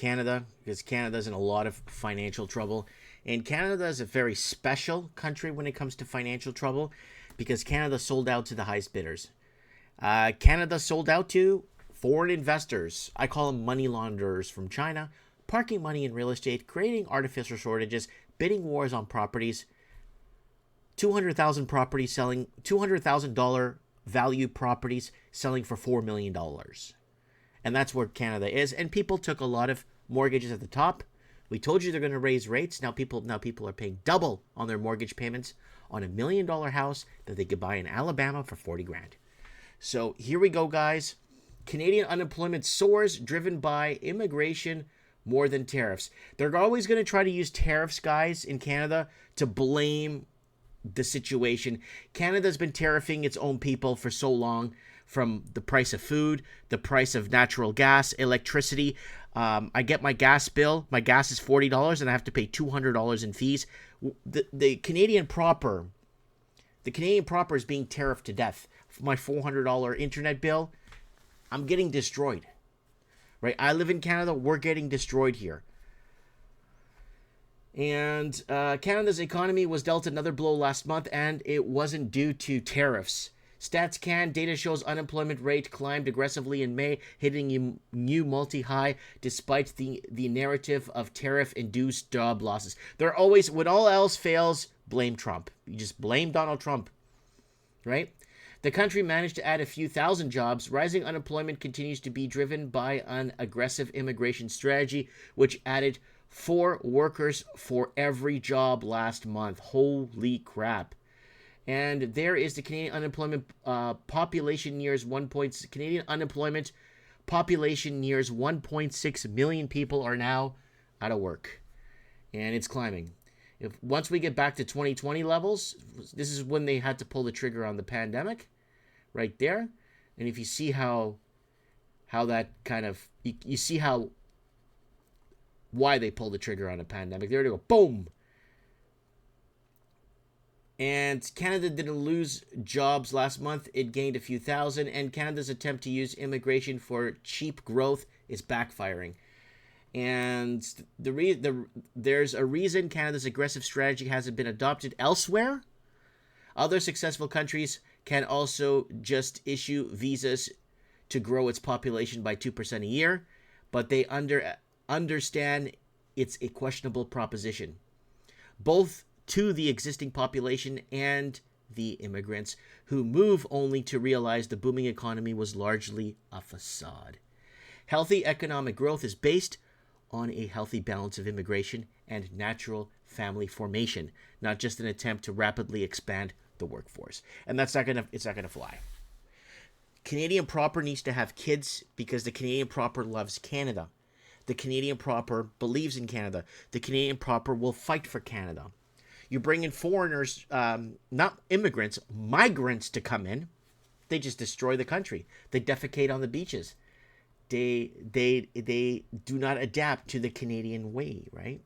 Canada, because Canada's in a lot of financial trouble. And Canada is a very special country when it comes to financial trouble because Canada sold out to the highest bidders. Canada sold out to foreign investors. I call them money launderers from China, parking money in real estate, creating artificial shortages, bidding wars on properties. 200,000 properties selling, $200,000 value properties selling for $4 million. And that's where Canada is. And people took a lot of mortgages at the top. We told you they're going to raise rates. Now people are paying double on their mortgage payments on $1 million house that they could buy in Alabama for 40 grand. So here we go, guys. Canadian unemployment soars, driven by immigration more than tariffs. They're always going to try to use tariffs, guys, in Canada to blame the situation. Canada's been tariffing its own people for so long, from the price of food, the price of natural gas, electricity. I get my gas bill. My gas is $40 and I have to pay $200 in fees. The Canadian proper is being tariffed to death. For my $400 internet bill, I'm getting destroyed. Right? I live in Canada. We're getting destroyed here. And Canada's economy was dealt another blow last month, and it wasn't due to tariffs. StatsCan data shows unemployment rate climbed aggressively in May, hitting a new multi-high despite the narrative of tariff-induced job losses. They're always, when all else fails, blame Trump. You just blame Donald Trump, right? The country managed to add a few thousand jobs. Rising unemployment continues to be driven by an aggressive immigration strategy, which added 4 workers for every job last month. Holy crap. And there is the Canadian unemployment population nears Canadian unemployment population nears 1.6 million people are now out of work, and it's climbing. Once we get back to 2020 levels, this is when they had to pull the trigger on the pandemic, right there. And if you see how that kind of you see why they pulled the trigger on a pandemic, there to go, boom. And Canada didn't lose jobs last month. It gained a few thousand. And Canada's attempt to use immigration for cheap growth is backfiring. And there's a reason Canada's aggressive strategy hasn't been adopted elsewhere. Other successful countries can also just issue visas to grow its population by 2% a year. But they understand it's a questionable proposition. Both to the existing population and the immigrants who move only to realize the booming economy was largely a facade. Healthy economic growth is based on a healthy balance of immigration and natural family formation, not just an attempt to rapidly expand the workforce. And it's not gonna fly. Canadian proper needs to have kids because the Canadian proper loves Canada. The Canadian proper believes in Canada. The Canadian proper will fight for Canada. You bring in foreigners, not immigrants, migrants to come in. They just destroy the country. They defecate on the beaches. They do not adapt to the Canadian way, right?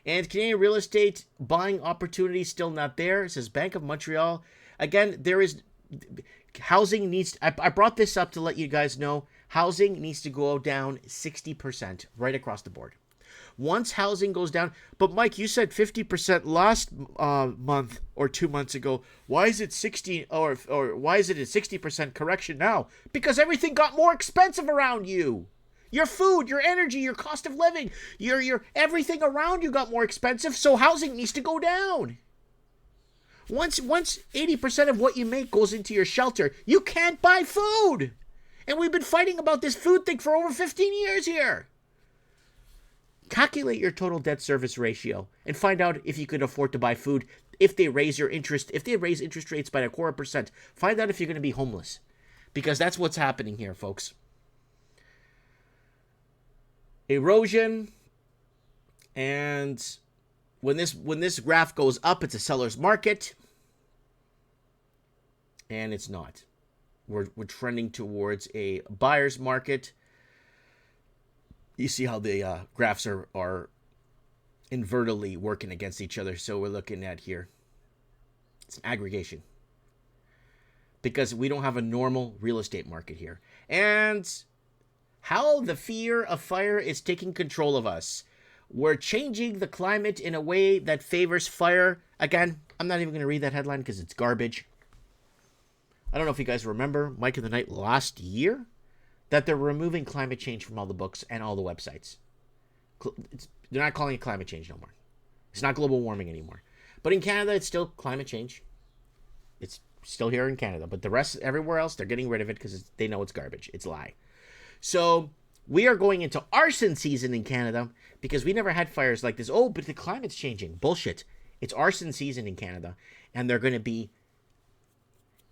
And Canadian real estate buying opportunity still not there, says Bank of Montreal. Again, there is housing needs. I brought this up to let you guys know housing needs to go down 60% right across the board. Once housing goes down, but Mike, you said 50% last month or 2 months ago. Why is it 60 or why is it a 60% correction now? Because everything got more expensive around you. Your food, your energy, your cost of living, your everything around you got more expensive, so housing needs to go down. Once 80% of what you make goes into your shelter, you can't buy food. And we've been fighting about this food thing for over 15 years here. Calculate your total debt service ratio and find out if you could afford to buy food. If they raise interest rates by 0.25%, find out if you're going to be homeless, because that's what's happening here, folks. Erosion, and when this graph goes up, it's a seller's market, and it's not. We're trending towards a buyer's market. You see how the graphs are invertedly working against each other. So we're looking at here. It's an aggregation. Because we don't have a normal real estate market here. And How the fear of fire is taking control of us. We're changing the climate in a way that favors fire. Again, I'm not even going to read that headline because it's garbage. I don't know if you guys remember Mike of the Night last year, that they're removing climate change from all the books and all the websites. They're not calling it climate change no more. It's not global warming anymore. But in Canada, it's still climate change. It's still here in Canada. But the rest, everywhere else, they're getting rid of it because they know it's garbage. It's a lie. So we are going into arson season in Canada because we never had fires like this. Oh, but the climate's changing. Bullshit. It's arson season in Canada. And they're going to be,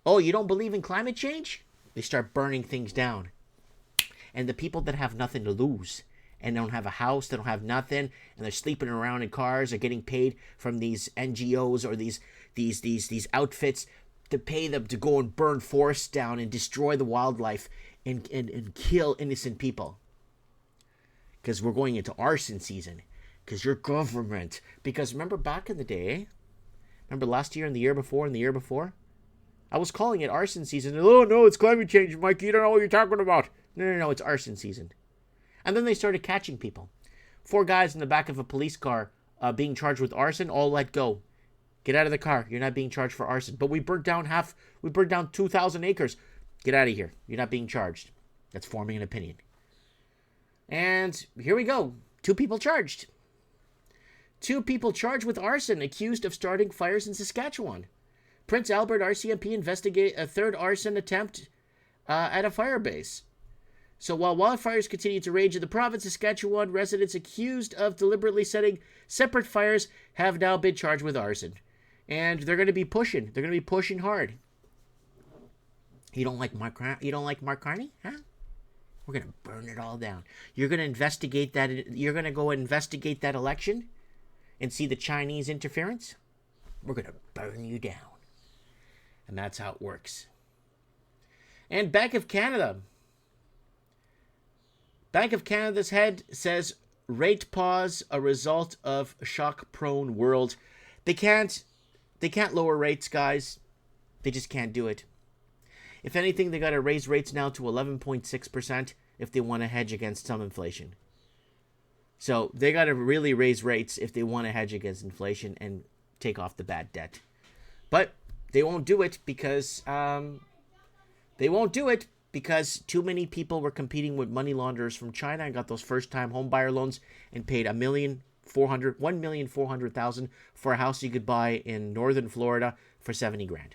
oh, you don't believe in climate change? They start burning things down. And the people that have nothing to lose and don't have a house, they don't have nothing, and they're sleeping around in cars, are getting paid from these NGOs or these outfits to pay them to go and burn forests down and destroy the wildlife and kill innocent people. Because we're going into arson season. Because your government. Because remember back in the day, remember last year and the year before and the year before? I was calling it arson season. Oh, no, it's climate change, Mike. You don't know what you're talking about. No, it's arson season. And then they started catching people. 4 guys in the back of a police car being charged with arson, all let go. Get out of the car. You're not being charged for arson. But we burnt down 2,000 acres. Get out of here. You're not being charged. That's forming an opinion. And here we go. 2 people charged. 2 people charged with arson, accused of starting fires in Saskatchewan. Prince Albert RCMP investigate a 3rd arson attempt at a fire base. So while wildfires continue to rage in the province, Saskatchewan residents accused of deliberately setting separate fires have now been charged with arson. And they're going to be pushing. They're going to be pushing hard. You don't like Mark Carney? Huh? We're going to burn it all down. You're going to investigate that. You're going to go investigate that election and see the Chinese interference? We're going to burn you down. And that's how it works. And Bank of Canada. Bank of Canada's head says rate pause a result of shock-prone world. They can't lower rates, guys. They just can't do it. If anything, they got to raise rates now to 11.6% if they want to hedge against some inflation. So they got to really raise rates if they want to hedge against inflation and take off the bad debt. But they won't do it because too many people were competing with money launderers from China and got those first-time home buyer loans and paid $1,400,000 for a house you could buy in northern Florida for $70,000.